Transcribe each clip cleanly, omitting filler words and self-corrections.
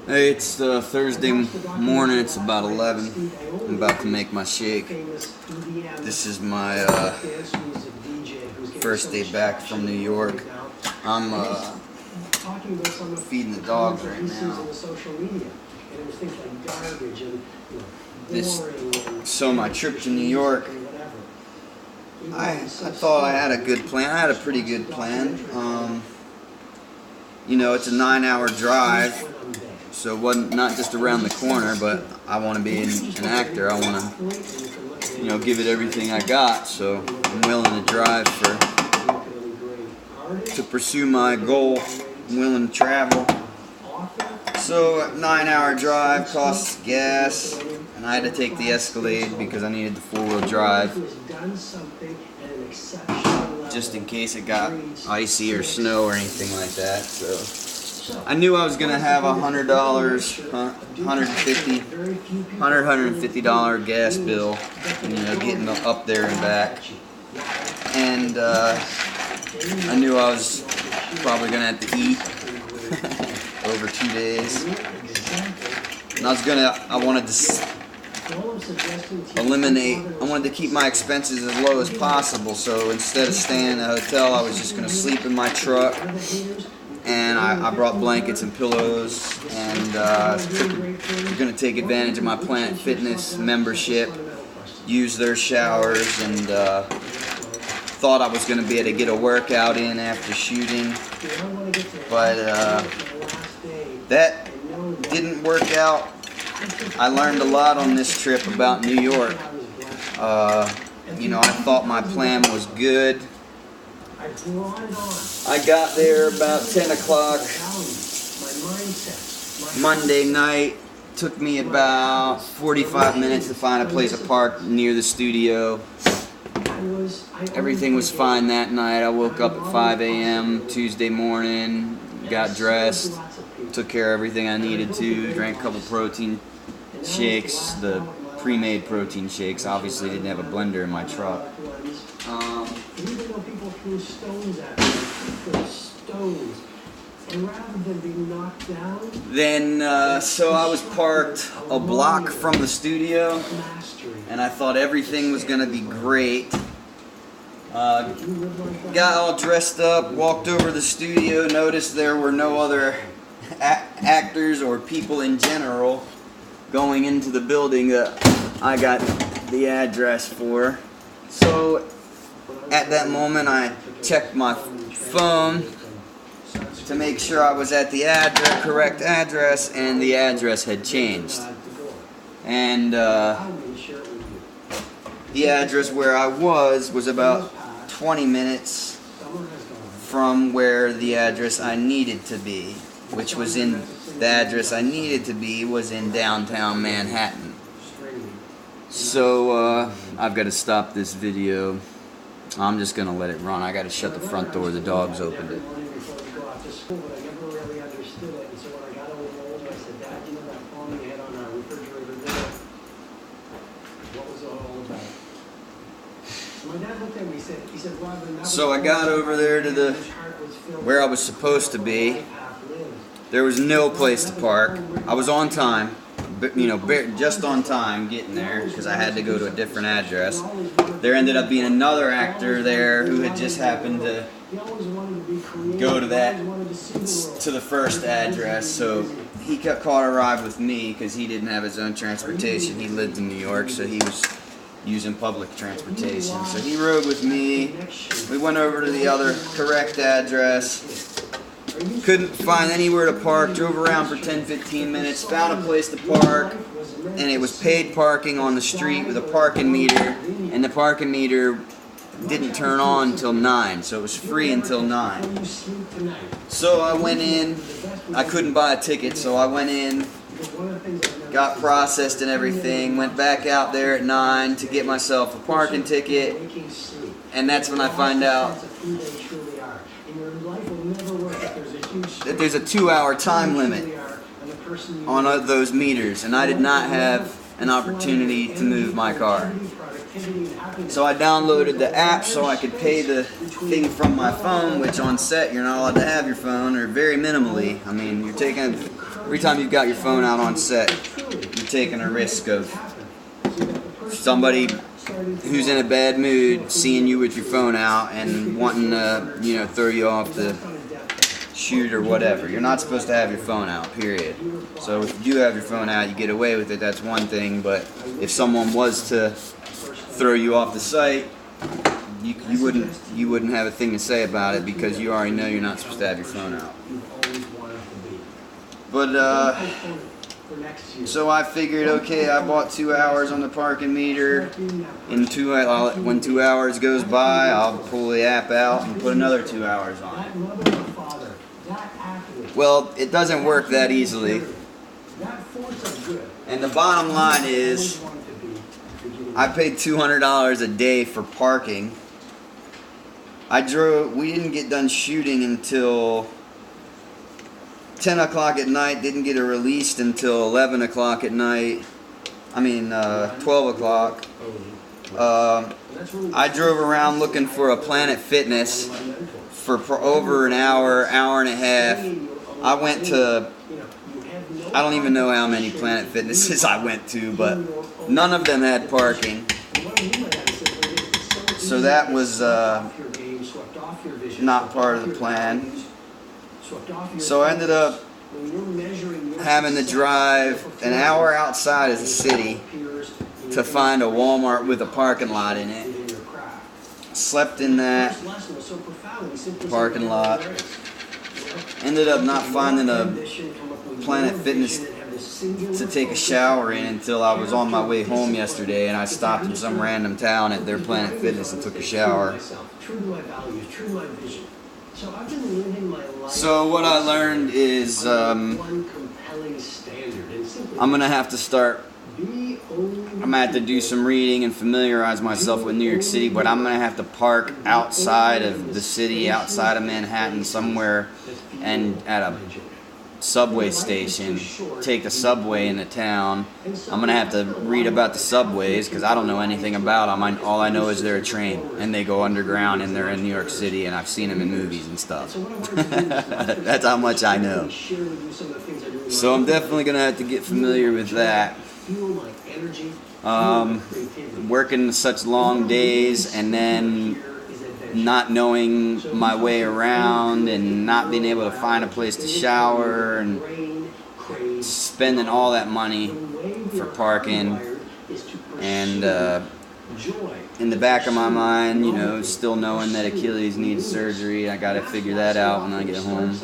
Hey, it's Thursday morning, it's about 11. I'm about to make my shake. This is my first day back from New York. I'm feeding the dogs right now. So my trip to New York, I thought I had a good plan. I had a pretty good plan. You know, it's a 9-hour drive. So it wasn't not just around the corner, but I want to be an actor. I want to, you know, give it everything I got. So I'm willing to drive to pursue my goal. I'm willing to travel. So 9-hour drive costs gas, and I had to take the Escalade because I needed the 4-wheel drive, just in case it got icy or snow or anything like that. So I knew I was gonna have $100, $150 gas bill, you know, getting up there and back. And I knew I was probably gonna have to eat over 2 days. And I wanted to keep my expenses as low as possible. So instead of staying in a hotel, I was just gonna sleep in my truck. And I brought blankets and pillows, and we're going to take advantage of my Planet Fitness membership, use their showers, and thought I was going to be able to get a workout in after shooting, but that didn't work out. I learned a lot on this trip about New York. You know, I thought my plan was good. I got there about 10 o'clock Monday night. Took me about 45 minutes to find a place to park near the studio. Everything was fine that night. I woke up at 5 a.m. Tuesday morning, got dressed, took care of everything I needed to, drank a couple protein shakes, the pre-made protein shakes. Obviously didn't have a blender in my truck. Even though people threw stones at me, stones, and rather than being knocked down, then so I was parked a block from the studio, and I thought everything was gonna be great. Got all dressed up, walked over to the studio, noticed there were no other actors or people in general going into the building that I got the address for. So at that moment, I checked my phone to make sure I was at the correct address, and the address had changed. And the address where I was about 20 minutes from where the address I needed to be, which was the address I needed to be was in downtown Manhattan. So I've got to stop this video. I'm just going to let it run. I got to shut the front door. The dogs opened it. So I got over there to where I was supposed to be. There was no place to park. I was on time. You know, just on time getting there because I had to go to a different address. There ended up being another actor there who had just happened to go to the first address, so he caught a ride with me because he didn't have his own transportation. He lived in New York, so he was using public transportation. So he rode with me. We went over to the other correct address. Couldn't find anywhere to park, drove around for 10-15 minutes, found a place to park, and it was paid parking on the street with a parking meter, and the parking meter didn't turn on until 9, so it was free until 9. So I went in, I couldn't buy a ticket, so I went in, got processed and everything, went back out there at 9 to get myself a parking ticket, and that's when I find out that there's a 2-hour time limit on those meters, and I did not have an opportunity to move my car. So I downloaded the app so I could pay the thing from my phone, which on set you're not allowed to have your phone, or very minimally. I mean, you're taking every time you've got your phone out on set, you're taking a risk of somebody who's in a bad mood seeing you with your phone out and wanting to, you know, throw you off the shoot or whatever. You're not supposed to have your phone out, period. So if you do have your phone out, you get away with it, that's one thing, but if someone was to throw you off the site, you wouldn't have a thing to say about it because you already know you're not supposed to have your phone out. But so I figured, okay, I bought 2 hours on the parking meter. When 2 hours goes by, I'll pull the app out and put another 2 hours on it. Well, it doesn't work that easily. And the bottom line is, I paid $200 a day for parking. We didn't get done shooting until 10 o'clock at night, didn't get it released until 11 o'clock at night. 12 o'clock. I drove around looking for a Planet Fitness for over an hour, hour and a half. I went to, I don't even know how many Planet Fitnesses I went to, but none of them had parking. So that was not part of the plan. So I ended up having to drive an hour outside of the city to find a Walmart with a parking lot in it. Slept in that parking lot. Ended up not finding a Planet Fitness to take a shower in until I was on my way home yesterday, and I stopped in some random town at their Planet Fitness and took a shower. So what I learned is I'm gonna have to start. I'm gonna have to do some reading and familiarize myself with New York City, but I'm gonna have to park outside of the city, outside of Manhattan somewhere, and at a subway station, take the subway into town. I'm gonna have to read about the subways because I don't know anything about them. All I know is they're a train and they go underground and they're in New York City and I've seen them in movies and stuff. That's how much I know. So I'm definitely gonna have to get familiar with that. Working such long days and then not knowing my way around and not being able to find a place to shower and spending all that money for parking, and in the back of my mind, you know, still knowing that Achilles needs surgery. I gotta figure that out when I get home.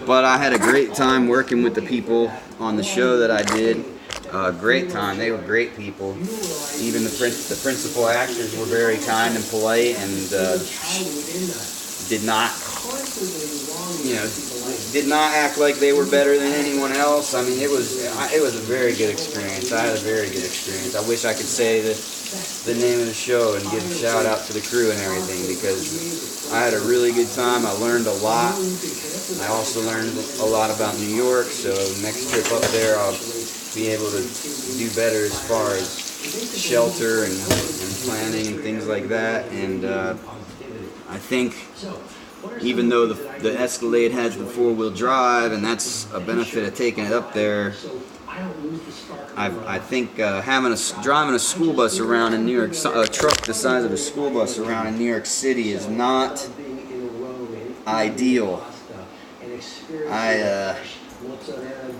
But I had a great time working with the people on the show that I did. Great time. They were great people. Even the principal actors were very kind and polite, and did not act like they were better than anyone else. I mean, it was a very good experience. I had a very good experience. I wish I could say the name of the show and give a shout out to the crew and everything, because I had a really good time. I learned a lot. I also learned a lot about New York, so next trip up there I'll be able to do better as far as shelter and planning and things like that. And I think even though the Escalade has the 4-wheel drive, and that's a benefit of taking it up there, I think driving a school bus around in New York, a truck the size of a school bus around in New York City is not ideal.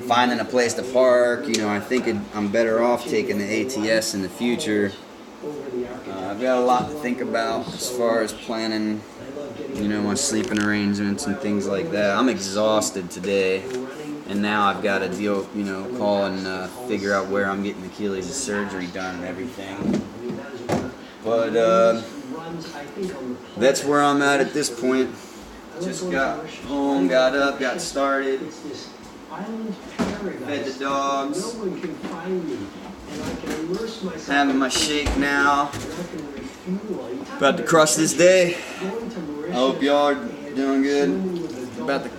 Finding a place to park, you know, I think I'm better off taking the ATS in the future. I've got a lot to think about as far as planning, you know, my sleeping arrangements and things like that. I'm exhausted today, and now I've got to call and figure out where I'm getting Achilles' surgery done and everything. But that's where I'm at this point. Just got home, got up, got started, fed the dogs, having my shake now, about to crush this day. I hope y'all are doing good,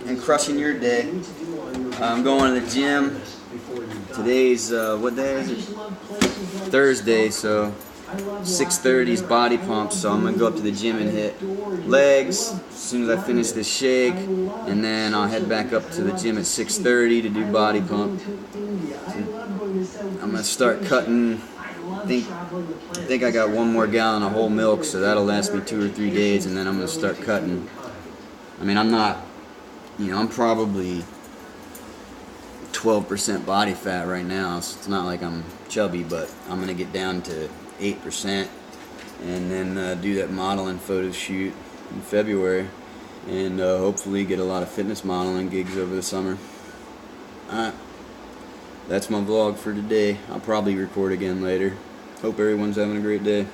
and crushing your day. I'm going to the gym. Today's, what day is it? Thursday, so 6:30's body pump, so I'm gonna go up to the gym and hit legs as soon as I finish this shake, and then I'll head back up to the gym at 6:30 to do body pump. I'm gonna start cutting. I think I got 1 more gallon of whole milk, so that'll last me 2 or 3 days, and then I'm gonna start cutting. I mean, I'm not, I'm probably 12% body fat right now, so it's not like I'm chubby, but I'm gonna get down to 8% and then do that modeling photo shoot in February, and hopefully get a lot of fitness modeling gigs over the summer. Alright, that's my vlog for today. I'll probably record again later. Hope everyone's having a great day.